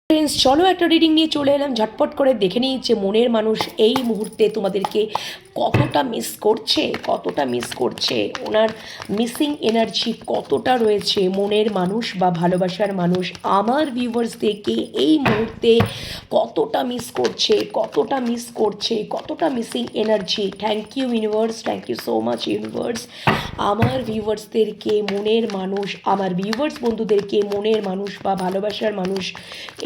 Friends, চলো একটা reading নিয়ে চলে এলাম। ঝটপট করে দেখে নিই যে মনের মানুষ এই মুহূর্তে তোমাদেরকে কতটা মিস করছে, ওনার মিসিং এনার্জি কতটা রয়েছে। মনের মানুষ বা ভালোবাসার মানুষ আমার ভিউয়ার্সদেরকে এই মুহূর্তে কতটা missing energy. Thank you universe, thank you so much universe. আমার ভিউয়ার্সদেরকে মনের মানুষ, আমার ভিউয়ার্স বন্ধুদেরকে মনের মানুষ বা ভালোবাসার মানুষ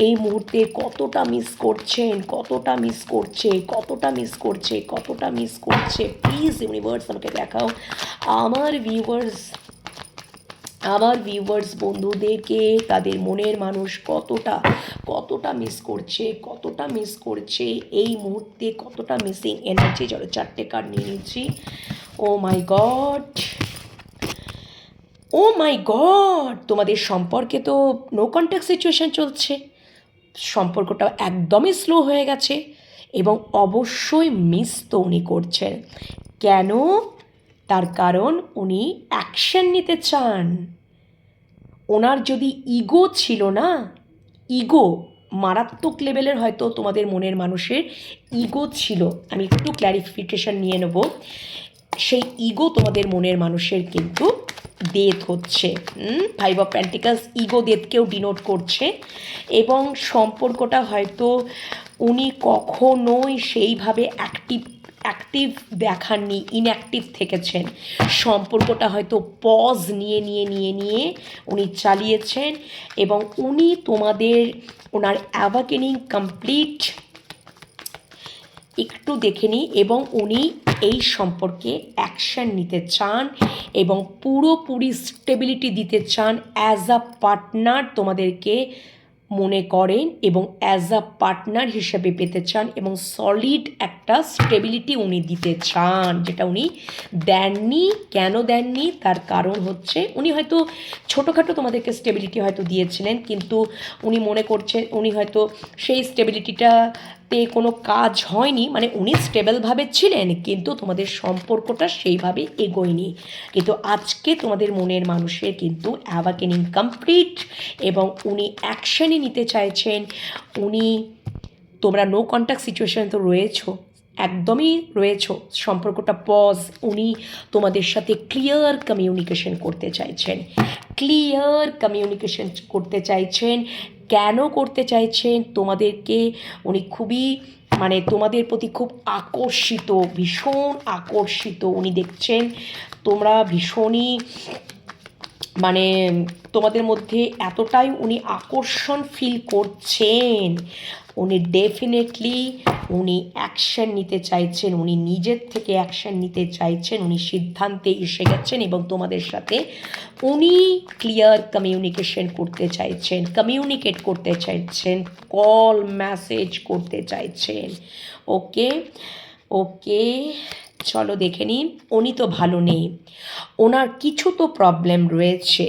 এই মুহূর্তে কতটা মিস করছে। প্লিজ ইউনিভার্স আমাকে দেখাও আমার ভিউয়ার্স বন্ধুদেরকে তাদের মনের মানুষ কতটা মিস করছে এই মুহূর্তে, কতটা মিসিং এনার্জি। চলো 4টে কার্ড নিয়ে নিচ্ছি। ও মাই গড, তোমাদের সম্পর্কে তো নো কন্ট্যাক্ট সিচুয়েশন চলছে, সম্পর্কটা একদমই স্লো হয়ে গেছে এবং অবশ্যই মিস তো উনি করছেন। কেন? তার কারণ উনি অ্যাকশন নিতে চান। ওনার যদি ইগো ছিল না, ইগো মারাত্মক লেভেলের হয়তো তোমাদের মনের মানুষের ইগো ছিল, আমি একটু ক্ল্যারিফিকেশন নিয়ে নেব। সেই ইগো তোমাদের মনের মানুষের কিন্তু ডেথ হচ্ছে। 5 অফ পেন্টিকলস ইগো ডেথকেও ডিনোট করছে এবং সম্পর্কটা হয়তো উনি কখনোই সেইভাবে অ্যাক্টিভ দেখাননি, ইনঅ্যাক্টিভ থেকেছেন। সম্পর্কটা হয়তো পজ নিয়ে উনি চালিয়েছেন এবং উনি ওনার অ্যাওয়াকেনিং কমপ্লিট একটু দেখে নিই এবং উনি এই সম্পর্কে অ্যাকশন নিতে চান এবং পুরোপুরি স্টেবিলিটি দিতে চান। অ্যাজ আ পার্টনার তোমাদেরকে মনে করেন এবং অ্যাজ আ পার্টনার হিসেবে পেতে চান এবং সলিড একটা স্টেবিলিটি উনি দিতে চান, যেটা উনি দেননি। কেন দেননি? তার কারণ হচ্ছে উনি হয়তো ছোটোখাটো তোমাদেরকে স্টেবিলিটি হয়তো দিয়েছিলেন, কিন্তু উনি মনে করছেন উনি হয়তো সেই স্টেবিলিটিটাতে কোনো কাজ হয়নি, মানে উনি স্টেবলভাবে ছিলেন কিন্তু তোমাদের সম্পর্কটা সেইভাবে এগোয়নি। কিন্তু আজকে তোমাদের মনের মানুষের কিন্তু অ্যাওয়াকেনিং কমপ্লিট এবং উনি অ্যাকশনই নিতে চাইছেন। তোমরা নো কন্ট্যাক্ট সিচুয়েশন তো একদমই রয়েছো, সম্পর্কটা পজ। উনি তোমাদের সাথে ক্লিয়ার কমিউনিকেশন করতে চাইছেন। কেন করতে চাইছেন? তোমাদেরকে উনি খুবই তোমাদের প্রতি খুব ভীষণ আকর্ষিত উনি দেখছেন। তোমরা ভীষণই তোমাদের মধ্যে এতটাই উনি আকর্ষণ ফিল করছেন। উনি ডেফিনেটলি অ্যাকশন নিতে চাইছেন, উনি নিজের থেকে অ্যাকশন নিতে চাইছেন, উনি সিদ্ধান্তে এসে গেছেন এবং তোমাদের সাথে উনি ক্লিয়ার কমিউনিকেট করতে চাইছেন, কল মেসেজ করতে চাইছেন। ওকে, চলো দেখে নিন। উনি তো ভালো নেই, ওনার কিছু তো প্রবলেম রয়েছে।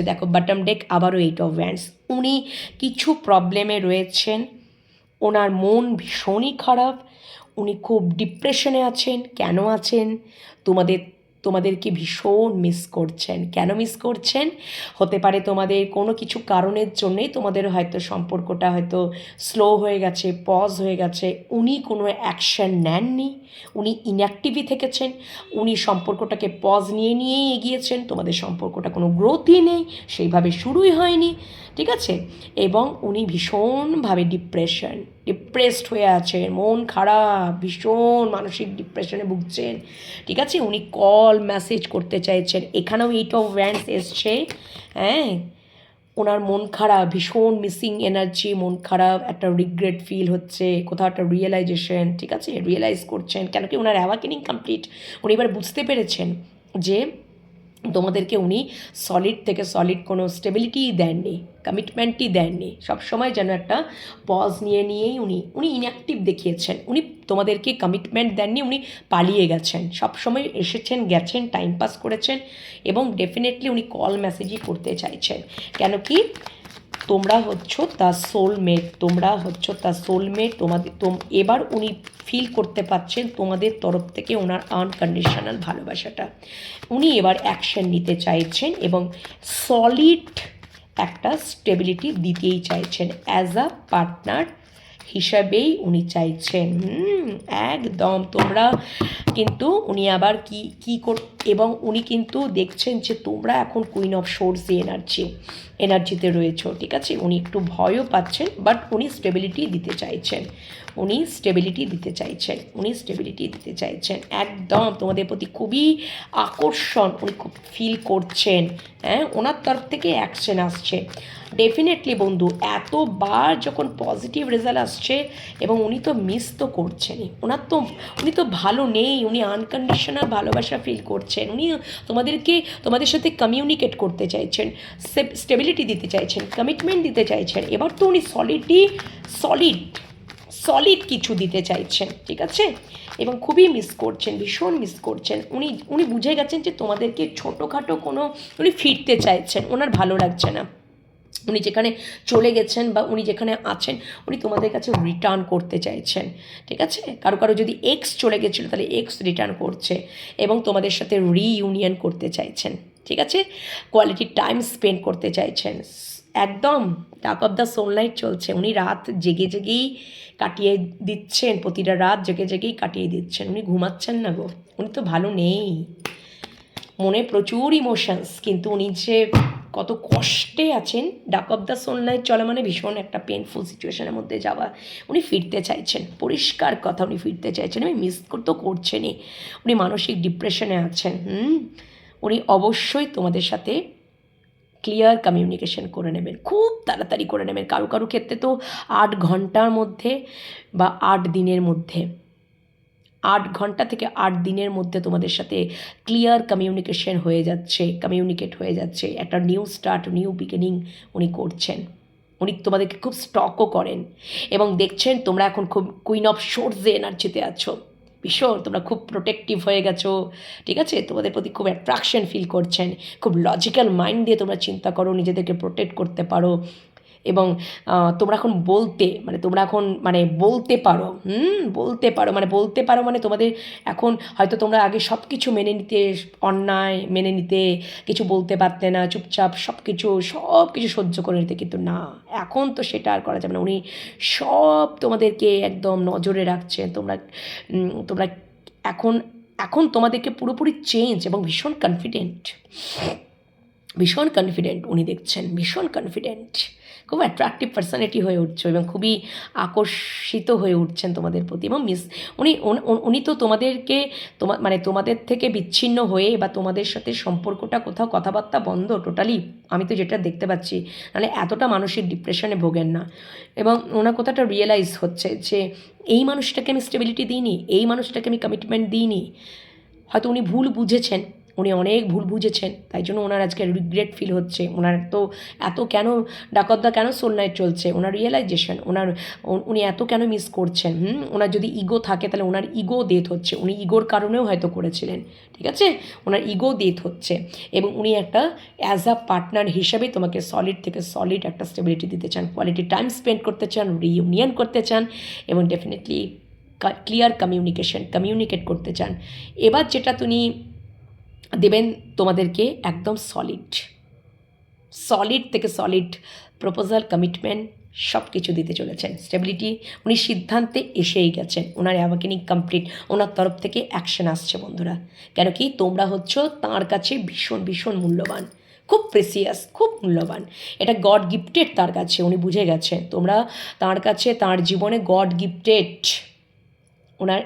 দেখো বটম ডেক আবারও 8 অফ ওয়ান্ডস। উনি কিছু প্রবলেমে রয়েছেন, ওনার মন ভীষণই খারাপ, উনি খুব ডিপ্রেশনে আছেন। কেন আছেন? তোমাদেরকে ভীষণ মিস করছেন। কেন মিস করছেন? হতে পারে তোমাদের কোনো কিছু কারণের জন্যেই তোমাদের হয়তো সম্পর্কটা হয়তো স্লো হয়ে গেছে, পজ হয়ে গেছে। উনি কোনো অ্যাকশন নেননি, উনি ইনঅ্যাক্টিভই থেকেছেন, উনি সম্পর্কটাকে পজ নিয়েই এগিয়েছেন। তোমাদের সম্পর্কটা কোনো গ্রোথই নেই, সেইভাবে শুরুই হয়নি, ঠিক আছে? এবং উনি ভীষণভাবে ডিপ্রেসড হয়ে আছেন, মন খারাপ, ভীষণ মানসিক ডিপ্রেশনে ভুগছেন, ঠিক আছে? উনি কল মেসেজ করতে চাইছেন। এখানেও 8 অফ ওয়ান্ডস এসছে। ওনার মন খারাপ, ভীষণ মিসিং এনার্জি, মন খারাপ, একটা রিগ্রেট ফিল হচ্ছে, কোথাও একটা রিয়েলাইজেশন, ঠিক আছে? রিয়েলাইজ করছেন কেন কি ওনার অ্যাওয়াকেনিং কমপ্লিট। উনি এবার বুঝতে পেরেছেন যে তোমাদেরকে উনি সলিড থেকে সলিড কোনো স্টেবিলিটিই দেননি, কমিটমেন্টই দেননি। সবসময় যেন একটা পজ নিয়েই উনি ইনঅ্যাক্টিভ দেখিয়েছেন। উনি তোমাদেরকে কমিটমেন্ট দেননি, উনি পালিয়ে গেছেন। সবসময় এসেছেন, গেছেন, টাইম পাস করেছেন এবং ডেফিনেটলি উনি কল মেসেজই করতে চাইছেন। কেন কি তোমরা হচ্ছ তার সোলমেট। এবার উনি ফিল করতে পারছেন তোমাদের তরফ থেকে ওনার আনকন্ডিশনাল ভালোবাসাটা। উনি এবার অ্যাকশন নিতে চাইছেন এবং সলিড একটা স্টেবিলিটি দিতেই চাইছেন, অ্যাজ আ পার্টনার হিসাবেই উনি চাইছেন। একদম তোমরা কিন্তু উনি আবার এবং উনি কিন্তু দেখছেন যে তোমরা এখন কুইন অফ সোর্স এনার্জিতে রয়েছো, ঠিক আছে। উনি একটু ভয়ও পাচ্ছেন, বাট উনি স্টেবিলিটি দিতে চাইছেন, একদম তোমাদের প্রতি খুবই আকর্ষণ উনি খুব ফিল করছেন। হ্যাঁ, ওনার তরফ থেকে অ্যাকশন আসছে ডেফিনেটলি বন্ধু। এতবার যখন পজিটিভ রেজাল্ট আসছে এবং উনি তো মিস তো করছেনই, উনি তো ভালো নেই, উনি আনকন্ডিশনাল ভালোবাসা ফিল করছেন, উনি তোমাদের সাথে কমিউনিকেট করতে চাইছেন, স্টেবিলিটি দিতে চাইছেন, কমিটমেন্ট দিতে চাইছেন। এবার তো উনি সলিড কিছু দিতে চাইছেন, ঠিক আছে। এবং খুবই মিস করছেন, ভীষণ মিস করছেন। উনি বুঝে গেছেন যে তোমাদেরকে ছোটোখাটো উনি ফিরতে চাইছেন, ওনার ভালো লাগছে না উনি যেখানে চলে গেছেন বা উনি যেখানে আছেন, উনি তোমাদের কাছে রিটার্ন করতে চাইছেন, ঠিক আছে। কারো যদি এক্স চলে গেছিলো তাহলে এক্স রিটার্ন করছে এবং তোমাদের সাথে রিইউনিয়ন করতে চাইছেন, ঠিক আছে। কোয়ালিটি টাইম স্পেন্ড করতে চাইছেন, একদম ডাক অফ দ্য সোললাইট চলছে। উনি রাত জেগেই কাটিয়ে দিচ্ছেন, প্রতিটা রাত জেগেই কাটিয়ে দিচ্ছেন। উনি ঘুমাচ্ছেন না গো, উনি তো ভালো নেই, মনে প্রচুর ইমোশনস, কিন্তু উনি যে কত কষ্টে আছেন। ডাক অফ দ্য সোললাইট চলা মানে ভীষণ একটা পেনফুল সিচুয়েশনের মধ্যে যাওয়া। উনি ফিরতে চাইছেন, পরিষ্কার কথা, উনি ফিরতে চাইছেন। উনি মিস তো করছেনই, উনি মানসিক ডিপ্রেশনে আছেন। উনি অবশ্যই তোমাদের সাথে ক্লিয়ার কমিউনিকেশন করে নেবেন, খুব তাড়াতাড়ি করে নেবেন। কারো ক্ষেত্রে তো 8 ঘন্টার মধ্যে বা 8 দিনের মধ্যে, 8 ঘন্টা থেকে 8 দিনের মধ্যে তোমাদের সাথে ক্লিয়ার কমিউনিকেট হয়ে যাচ্ছে। একটা নিউ স্টার্ট, নিউ বিগিনিং উনি করছেন। উনি তোমাদেরকে খুব স্টকও করেন এবং দেখছেন তোমরা এখন খুব কুইন অফ সোর্সে এনার্জিতে আছো, ভীষণ তোমরা খুব প্রোটেক্টিভ হয়ে গেছো, ঠিক আছে। তোমাদের প্রতি খুব অ্যাট্রাকশন ফিল করছেন, খুব লজিক্যাল মাইন্ড দিয়ে তোমরা চিন্তা করো, নিজেদেরকে প্রোটেক্ট করতে পারো এবং তোমরা এখন বলতে পারো মানে তোমাদের এখন হয়তো তোমরা আগে সব কিছু মেনে নিতে, অন্যায় মেনে নিতে, কিছু বলতে পারতে না, চুপচাপ সব কিছু সহ্য করে নিতে, কিন্তু না, এখন তো সেটা আর করা যাবে না। উনি সব তোমাদেরকে একদম নজরে রাখছেন। তোমরা এখন তোমাদেরকে পুরোপুরি চেঞ্জ এবং ভীষণ কনফিডেন্ট উনি দেখছেন, ভীষণ কনফিডেন্ট, খুব অ্যাট্রাকটিভ পার্সোনালিটি হয়ে উঠছে এবং খুবই আকর্ষিত হয়ে উঠছেন তোমাদের প্রতি। এবং উনি তো তোমাদের থেকে বিচ্ছিন্ন হয়ে বা তোমাদের সাথে সম্পর্কটা কোথাও কথাবার্তা বন্ধ টোটালি, আমি তো যেটা দেখতে পাচ্ছি, নাহলে এতটা মানসিক ডিপ্রেশনে ভোগেন না। এবং ওনার কথাটা রিয়েলাইজ হচ্ছে যে এই মানুষটাকে আমি স্টেবিলিটি দিইনি, এই মানুষটাকে আমি কমিটমেন্ট দিইনি। হয়তো উনি ভুল বুঝেছেন, উনি অনেক ভুল বুঝেছেন, তাই জন্য ওনার আজকে রিগ্রেট ফিল হচ্ছে। ওনার তো এত কেন কেন সোললাইট চলছে, ওনার রিয়েলাইজেশন, উনি এত কেন মিস করছেন। ওনার যদি ইগো থাকে তাহলে ওনার ইগো ডেথ হচ্ছে, উনি ইগোর কারণেও হয়তো করেছিলেন, ঠিক আছে। ওনার ইগো ডেথ হচ্ছে এবং উনি একটা অ্যাজ আ পার্টনার হিসাবে তোমাকে সলিড থেকে সলিড একটা স্টেবিলিটি দিতে চান, কোয়ালিটি টাইম স্পেন্ড করতে চান, রিইউনিয়ন করতে চান এবং ডেফিনেটলি ক্লিয়ার কমিউনিকেট করতে চান। এবার যেটা তুমি দেবেন তোমাদেরকে একদম সলিড থেকে সলিড প্রপোজাল, কমিটমেন্ট সব কিছু দিতে চলেছেন, স্টেবিলিটি। উনি সিদ্ধান্তে এসেই গেছেন, ওনার অ্যাওয়াকেনিং কমপ্লিট, ওনার তরফ থেকে অ্যাকশন আসছে বন্ধুরা। কেন কি তোমরা হচ্ছ তাঁর কাছে ভীষণ মূল্যবান, খুব প্রেসিয়াস, খুব মূল্যবান। এটা গড গিফটেড তার কাছে, উনি বুঝে গেছেন তোমরা তাঁর কাছে, তাঁর জীবনে গড গিফটেড। ওনার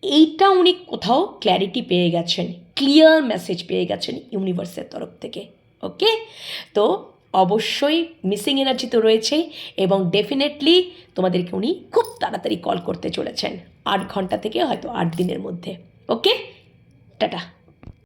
এইটা উনি কোথাও ক্ল্যারিটি পেয়ে গেছেন, ক্লিয়ার মেসেজ পেয়ে গেছেন ইউনিভার্সের তরফ থেকে। ওকে, তো অবশ্যই মিসিং এনার্জি তো রয়েছেই এবং ডেফিনেটলি তোমাদেরকে উনি খুব তাড়াতাড়ি কল করতে চলেছেন, 8 ঘন্টা থেকে হয়তো 8 দিনের মধ্যে। ওকে, টাটা।